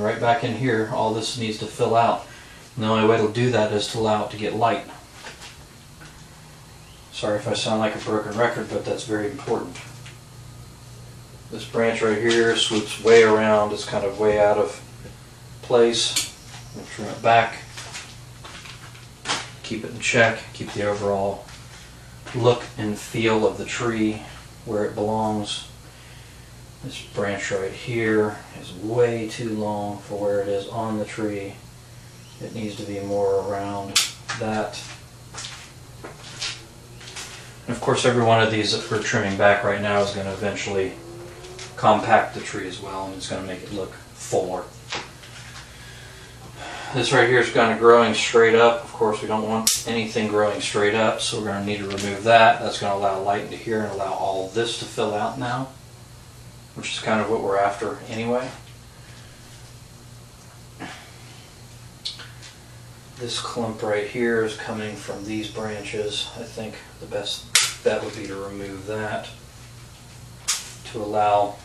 right back in here, all this needs to fill out. And the only way to do that is to allow it to get light. Sorry if I sound like a broken record, but that's very important. This branch right here swoops way around. It's kind of way out of place. We'll trim it back. Keep it in check. Keep the overall look and feel of the tree where it belongs. This branch right here is way too long for where it is on the tree. It needs to be more around that. And of course, every one of these that we're trimming back right now is going to eventually compact the tree as well, and it's going to make it look fuller. This right here is kind of growing straight up. Of course, we don't want anything growing straight up, so we're going to need to remove that. That's going to allow light into here and allow all this to fill out now, which is kind of what we're after anyway. This clump right here is coming from these branches. I think the best bet would be to remove that to allow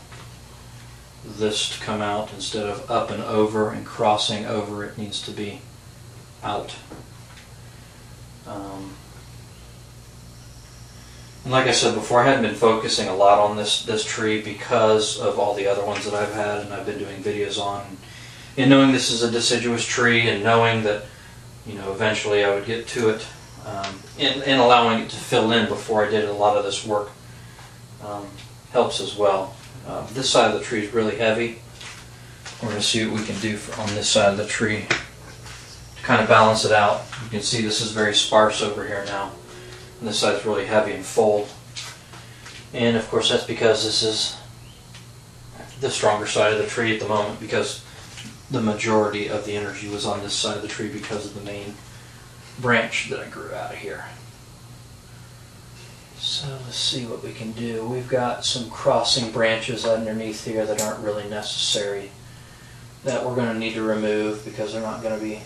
this to come out instead of up and over and crossing over. It needs to be out. And like I said before, I hadn't been focusing a lot on this tree because of all the other ones that I've had and I've been doing videos on. And knowing this is a deciduous tree and knowing that, you know, eventually I would get to it, and allowing it to fill in before I did a lot of this work helps as well. This side of the tree is really heavy. We're going to see what we can do on this side of the tree to kind of balance it out. You can see this is very sparse over here now, and this side is really heavy and full. And of course that's because this is the stronger side of the tree at the moment, because the majority of the energy was on this side of the tree because of the main branch that I grew out of here. So let's see what we can do. We've got some crossing branches underneath here that aren't really necessary that we're going to need to remove because they're not going to be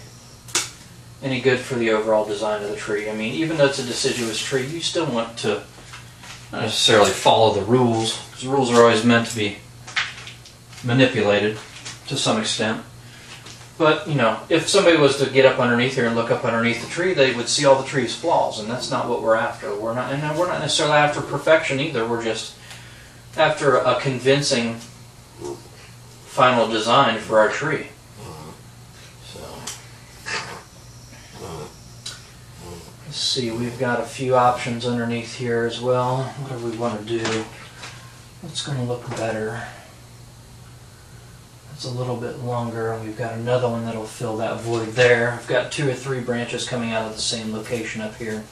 any good for the overall design of the tree. I mean, even though it's a deciduous tree, you still want to not necessarily follow the rules, because the rules are always meant to be manipulated to some extent. But, you know, if somebody was to get up underneath here and look up underneath the tree, they would see all the tree's flaws, and that's not what we're after. We're not necessarily after perfection either. We're just after a convincing final design for our tree. So, let's see. We've got a few options underneath here as well. What do we want to do? What's going to look better? It's a little bit longer. We've got another one that'll fill that void there. I've got 2 or 3 branches coming out of the same location up here.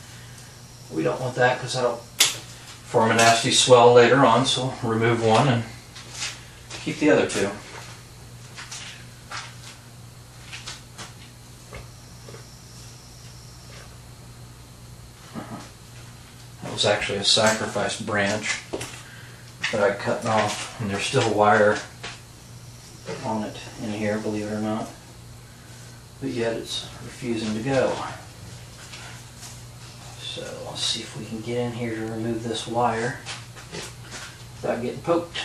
We don't want that because that'll form a nasty swell later on, so remove one and keep the other 2. That was actually a sacrifice branch that I cut off, and there's still wire on it in here, believe it or not, but yet it's refusing to go. So let's see if we can get in here to remove this wire without getting poked.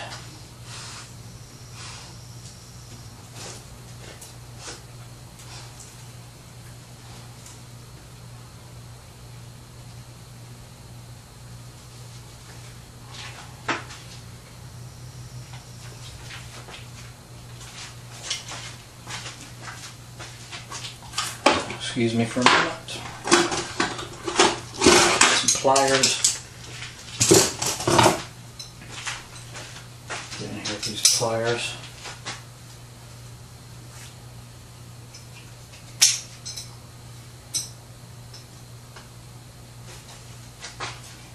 Excuse me for a moment. Some pliers. Get in here with these pliers.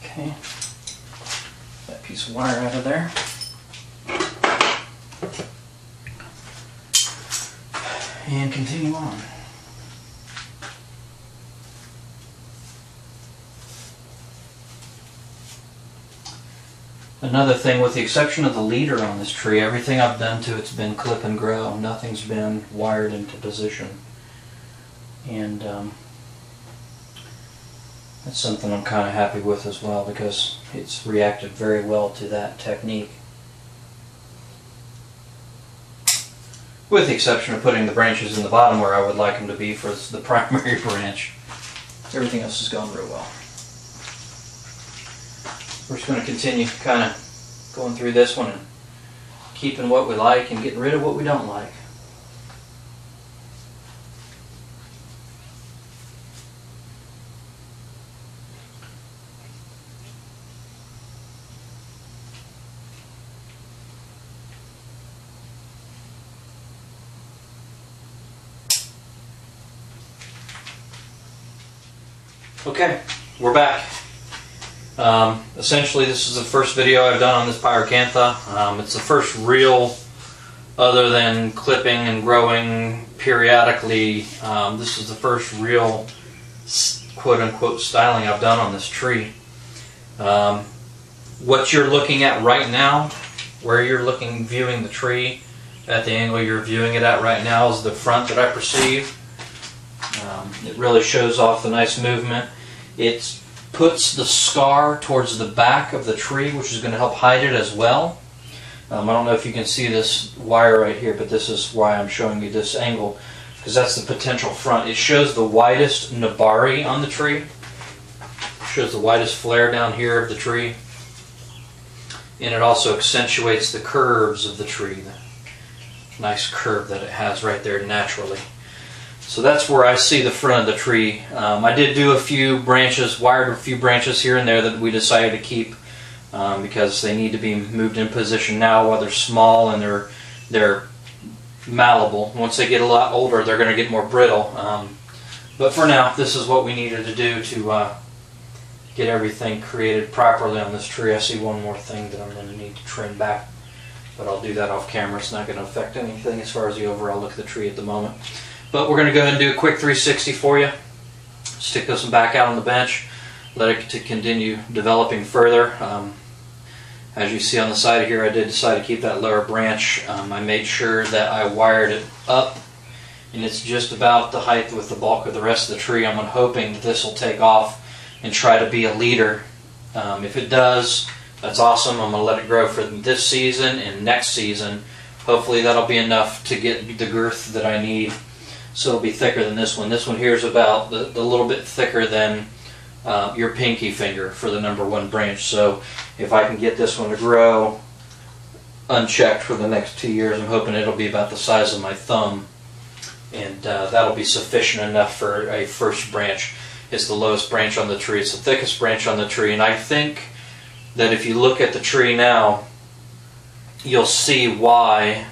Okay. That piece of wire out of there. And continue on. Another thing, with the exception of the leader on this tree, everything I've done to it's been clip and grow. Nothing's been wired into position. And that's something I'm kind of happy with as well, because it's reacted very well to that technique. with the exception of putting the branches in the bottom where I would like them to be for the primary branch. Everything else has gone real well. We're just going to continue kind of going through this one and keeping what we like and getting rid of what we don't like. Okay, we're back. Essentially, this is the first video I've done on this pyracantha. It's the first real, other than clipping and growing periodically, this is the first real quote-unquote styling I've done on this tree. What you're looking at right now, where you're viewing the tree, at the angle you're viewing it at right now, is the front that I perceive. It really shows off the nice movement. It puts the scar towards the back of the tree, which is going to help hide it as well. I don't know if you can see this wire right here, but this is why I'm showing you this angle, because that's the potential front. It shows the widest nabari on the tree. It shows the widest flare down here of the tree. And it also accentuates the curves of the tree, the nice curve that it has right there naturally. So that's where I see the front of the tree. I did do a few branches, wired a few branches here and there that we decided to keep because they need to be moved in position now while they're small and they're malleable. Once they get a lot older, they're going to get more brittle. But for now, this is what we needed to do to get everything created properly on this tree. I see one more thing that I'm going to need to trim back, but I'll do that off camera. It's not going to affect anything as far as the overall look of the tree at the moment. But we're going to go ahead and do a quick 360 for you. Stick this one back out on the bench. Let it to continue developing further. As you see on the side here, I did decide to keep that lower branch. I made sure that I wired it up, and it's just about the height with the bulk of the rest of the tree. I'm hoping that this will take off and try to be a leader. If it does, that's awesome. I'm going to let it grow for this season and next season. Hopefully that'll be enough to get the girth that I need. So it'll be thicker than this one. This one here is about the little bit thicker than your pinky finger for the #1 branch. So if I can get this one to grow unchecked for the next 2 years, I'm hoping it'll be about the size of my thumb. And that'll be sufficient enough for a first branch. It's the lowest branch on the tree. It's the thickest branch on the tree. And I think that if you look at the tree now, you'll see why.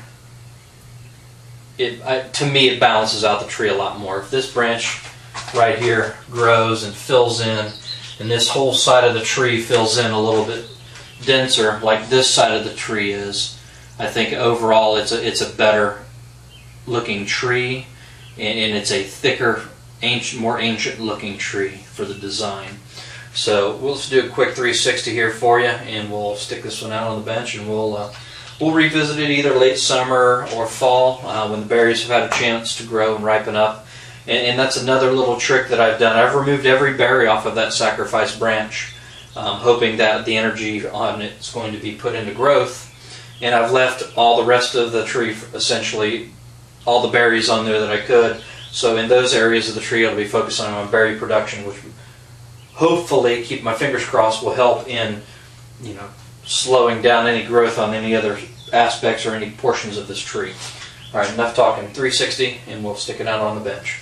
To me, it balances out the tree a lot more. If this branch right here grows and fills in, and this whole side of the tree fills in a little bit denser, like this side of the tree is, I think overall it's a better looking tree, and it's a thicker, more ancient looking tree for the design. So we'll just do a quick 360 here for you, and we'll stick this one out on the bench, and we'll revisit it either late summer or fall when the berries have had a chance to grow and ripen up. And that's another little trick that I've done. I've removed every berry off of that sacrifice branch, hoping that the energy on it is going to be put into growth. And I've left all the rest of the tree, essentially all the berries on there that I could. So in those areas of the tree, I'll be focusing on berry production, which hopefully, keep my fingers crossed, will help in, slowing down any growth on any other aspects or any portions of this tree. All right, enough talking. 360, and we'll stick it out on the bench.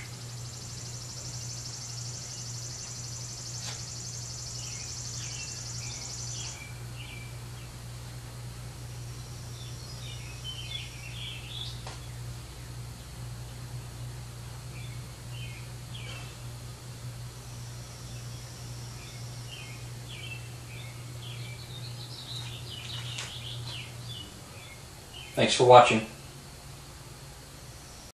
Thanks for watching.